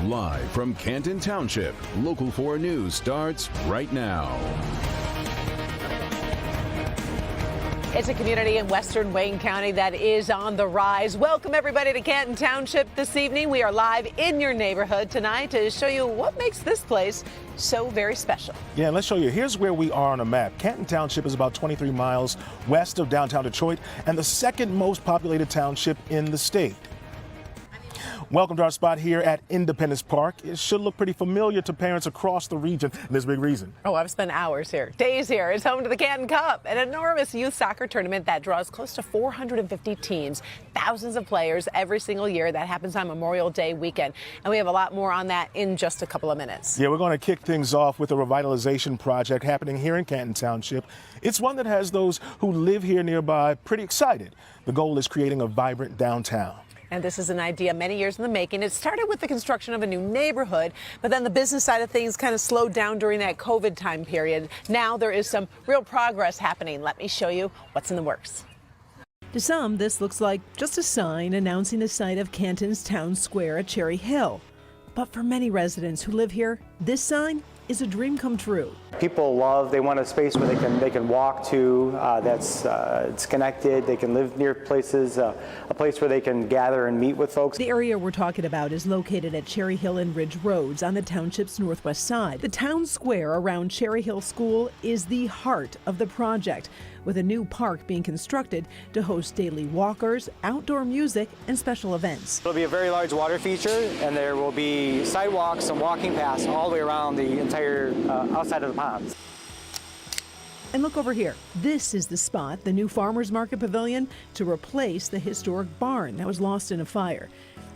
Live from Canton Township, Local 4 News starts right now. It's a community in western Wayne County that is on the rise. Welcome everybody to Canton Township this evening. We are live in your neighborhood tonight to show you what makes this place so very special. Yeah, let's show you. Here's where we are on a map. Canton Township is about 23 miles west of downtown Detroit and the second most populated township in the state. Welcome to our spot here at Independence Park. It should look pretty familiar to parents across the region, and there's a big reason. Oh, I've spent hours here, days here. It's home to the Canton Cup, an enormous youth soccer tournament that draws close to 450 teams, thousands of players every single year. That happens on Memorial Day weekend, and we have a lot more on that in just a couple of minutes. Yeah, we're going to kick things off with a revitalization project happening here in Canton Township. It's one that has those who live here nearby pretty excited. The goal is creating a vibrant downtown. And this is an idea many years in the making. It started with the construction of a new neighborhood, but then the business side of things kind of slowed down during that COVID time period. Now there is some real progress happening. Let me show you what's in the works. To some, this looks like just a sign announcing the site of Canton's town square at Cherry Hill. But for many residents who live here, this sign is a dream come true. People they want a space where they can walk to, it's connected, they can live near places, a place where they can gather and meet with folks. The area we're talking about is located at Cherry Hill and Ridge Roads on the township's northwest side. The town square around Cherry Hill School is the heart of the project, with a new park being constructed to host daily walkers, outdoor music, and special events. It'll be a very large water feature, and there will be sidewalks and walking paths all the way around the entire outside of the ponds. And look over here. This is the spot, the new Farmers Market Pavilion, to replace the historic barn that was lost in a fire.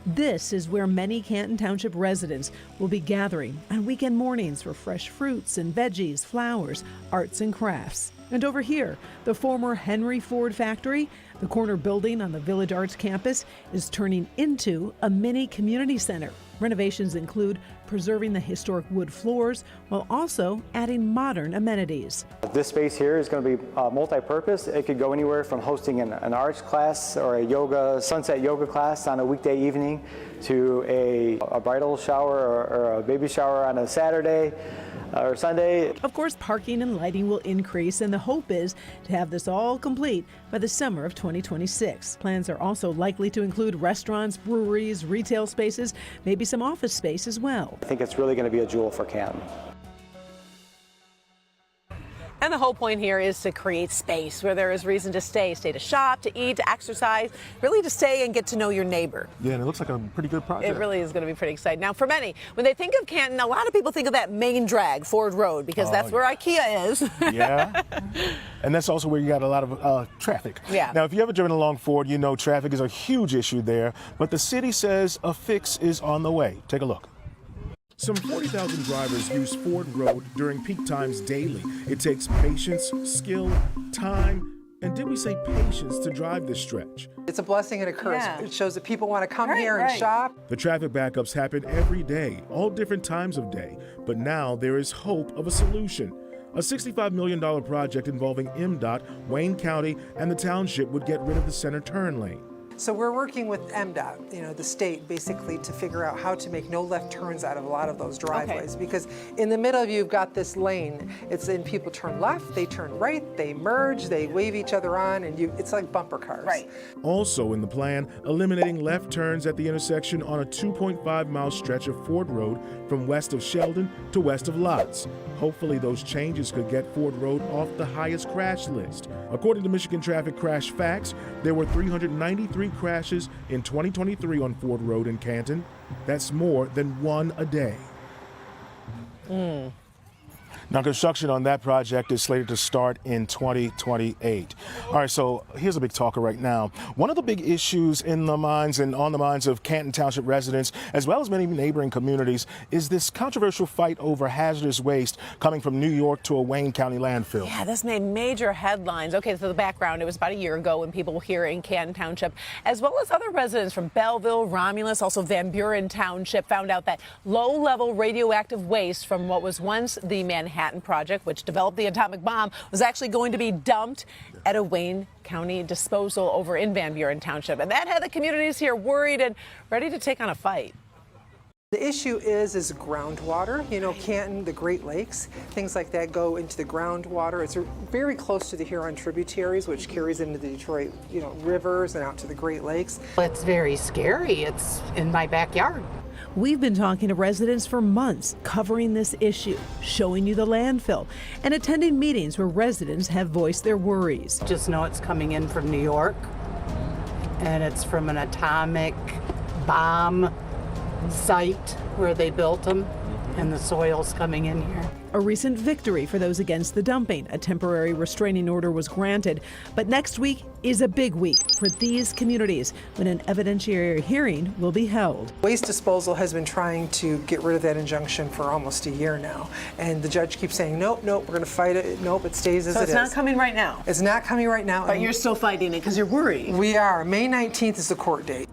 This is where many Canton Township residents will be gathering on weekend mornings for fresh fruits and veggies, flowers, arts and crafts. And over here, the former Henry Ford factory, the corner building on the Village Arts campus, is turning into a mini community center. Renovations include preserving the historic wood floors while also adding modern amenities. This space here is going to be multi-purpose. It could go anywhere from hosting an arts class or a sunset yoga class on a weekday evening to a bridal shower or a baby shower on a Saturday or Sunday. Of course, parking and lighting will increase, and the hope is to have this all complete by the summer of 2026. Plans are also likely to include restaurants, breweries, retail spaces, maybe some office space as well. I think it's really going to be a jewel for Canton. And the whole point here is to create space where there is reason to stay to shop, to eat, to exercise, really to stay and get to know your neighbor. Yeah, and it looks like a pretty good project. It really is going to be pretty exciting. Now, for many, when they think of Canton, a lot of people think of that main drag, Ford Road, because that's where IKEA is. Yeah, and that's also where you got a lot of traffic. Yeah. Now, if you ever driven along Ford, you know traffic is a huge issue there, but the city says a fix is on the way. Take a look. Some 40,000 drivers use Ford Road during peak times daily. It takes patience, skill, time, and did we say patience to drive this stretch? It's a blessing and a curse. Yeah. It shows that people want to come here and shop. The traffic backups happen every day, all different times of day, but now there is hope of a solution. A $65 million project involving MDOT, Wayne County, and the township would get rid of the center turn lane. So we're working with MDOT, the state, basically to figure out how to make no left turns out of a lot of those driveways. Because in the middle, you've got this lane. It's in people turn left, they turn right, they merge, they wave each other on, and it's like bumper cars. Right. Also in the plan, eliminating left turns at the intersection on a 2.5-mile stretch of Ford Road from west of Sheldon to west of Lots. Hopefully those changes could get Ford Road off the highest crash list. According to Michigan Traffic Crash Facts, there were 393 crashes in 2023 on Ford Road in Canton. That's more than one a day. Now, construction on that project is slated to start in 2028. All right, so here's a big talker right now. One of the big issues in the minds and on the minds of Canton Township residents, as well as many neighboring communities, is this controversial fight over hazardous waste coming from New York to a Wayne County landfill. Yeah, this made major headlines. Okay, so the background, it was about a year ago when people here in Canton Township, as well as other residents from Belleville, Romulus, also Van Buren Township, found out that low-level radioactive waste from what was once the Manhattan Project, which developed the atomic bomb, was actually going to be dumped at a Wayne County disposal over in Van Buren Township. And that had the communities here worried and ready to take on a fight. The issue is groundwater. You know, Canton, the Great Lakes, things like that go into the groundwater. It's very close to the Huron tributaries, which carries into the Detroit, rivers and out to the Great Lakes. It's very scary. It's in my backyard. We've been talking to residents for months, covering this issue, showing you the landfill, and attending meetings where residents have voiced their worries. Just know it's coming in from New York, and it's from an atomic bomb site where they built them, and the soil's coming in here. A recent victory for those against the dumping. A temporary restraining order was granted. But next week is a big week for these communities when an evidentiary hearing will be held. Waste disposal has been trying to get rid of that injunction for almost a year now. And the judge keeps saying, nope, we're going to fight it. Nope, it stays as it is. So it's not coming right now? It's not coming right now. But you're still fighting it because you're worried. We are. May 19th is the court date.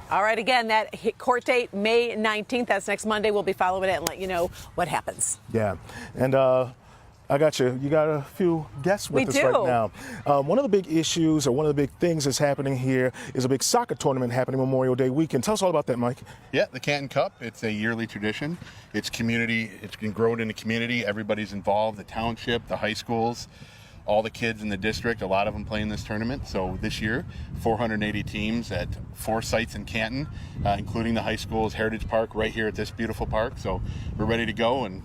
All right, again, that court date, May 19th. That's next Monday. We'll be following it and let you know what happens. Yeah, and I got you. You got a few guests with us right now. One of the big issues, or one of the big things that's happening here, is a big soccer tournament happening Memorial Day weekend. Tell us all about that, Mike. Yeah, the Canton Cup. It's a yearly tradition. It's community. It's been grown in the community. Everybody's involved. The township, the high schools, all the kids in the district. A lot of them play in this tournament. So this year, 480 teams at 4 sites in Canton, including the high school's Heritage Park right here at this beautiful park. So we're ready to go, and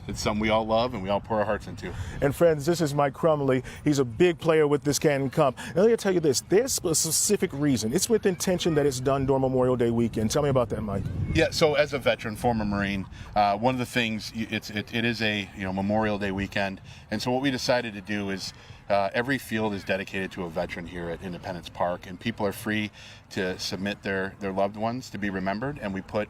it's something we all love and we all pour our hearts into. And friends, this is Mike Crumley. He's a big player with this Canton Cup. And let me tell you this, there's a specific reason. It's with intention that it's done during Memorial Day weekend. Tell me about that, Mike. Yeah, so as a veteran, former Marine, one of the things, it is a Memorial Day weekend. And so what we decided to do is every field is dedicated to a veteran here at Independence Park, and people are free to submit their loved ones to be remembered. And we put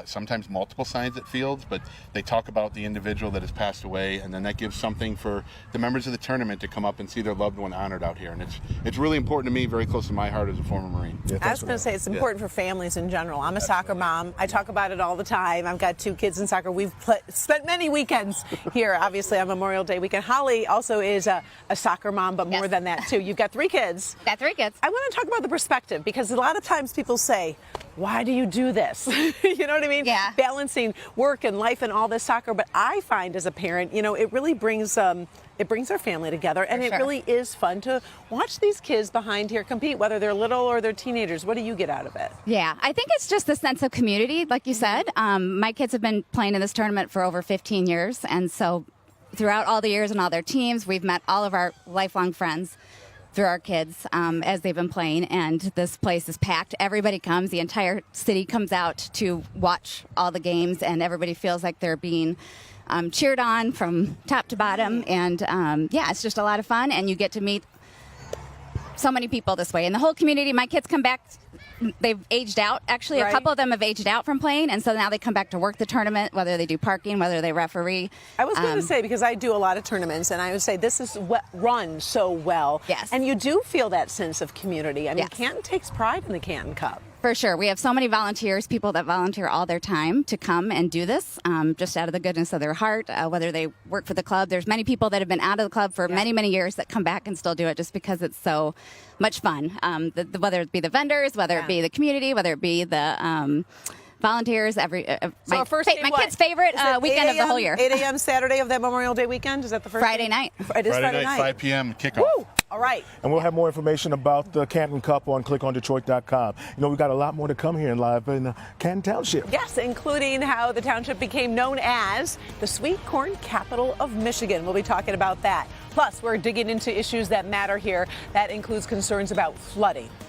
sometimes multiple signs at fields, but they talk about the individual that has passed away, and then that gives something for the members of the tournament to come up and see their loved one honored out here. And it's really important to me, very close to my heart as a former Marine. Yeah, I was going to say it's important for families in general. I'm a soccer mom. I talk about it all the time. I've got 2 kids in soccer. We've spent many weekends here, obviously, on Memorial Day weekend. Holly also is a soccer mom, but more than that, too. You've got 3 kids. Got 3 kids. I want to talk about the perspective, because a lot of times people say, why do you do this? You know what I mean? Yeah. Balancing work and life and all this soccer. But I find as a parent, it really brings our family together. And it really is fun to watch these kids behind here compete, whether they're little or they're teenagers. What do you get out of it? Yeah, I think it's just the sense of community, like you said. My kids have been playing in this tournament for over 15 years. And so throughout all the years and all their teams, we've met all of our lifelong friends through our kids as they've been playing, and this place is packed. Everybody comes. The entire city comes out to watch all the games, and everybody feels like they're being cheered on from top to bottom. And it's just a lot of fun, and you get to meet so many people this way. And the whole community, my kids come back, they've aged out. Actually, a couple of them have aged out from playing, and so now they come back to work the tournament, whether they do parking, whether they referee. I was going to say, because I do a lot of tournaments, and I would say this is run so well. Yes. And you do feel that sense of community. I mean, Yes. Canton takes pride in the Canton Cup. For sure. We have so many volunteers, people that volunteer all their time to come and do this, just out of the goodness of their heart, whether they work for the club. There's many people that have been out of the club for many, many years that come back and still do it just because it's so much fun. Whether it be the vendors, whether it be the community, whether it be the volunteers. My kid's favorite weekend of the whole year. 8 a.m. Saturday of that Memorial Day weekend? Is that the first Friday night. It is Friday night. 5 p.m. kickoff. Woo! All right. And we'll have more information about the Canton Cup on clickondetroit.com. We've got a lot more to come here live in Canton Township. Yes, including how the township became known as the sweet corn capital of Michigan. We'll be talking about that. Plus, we're digging into issues that matter here. That includes concerns about flooding.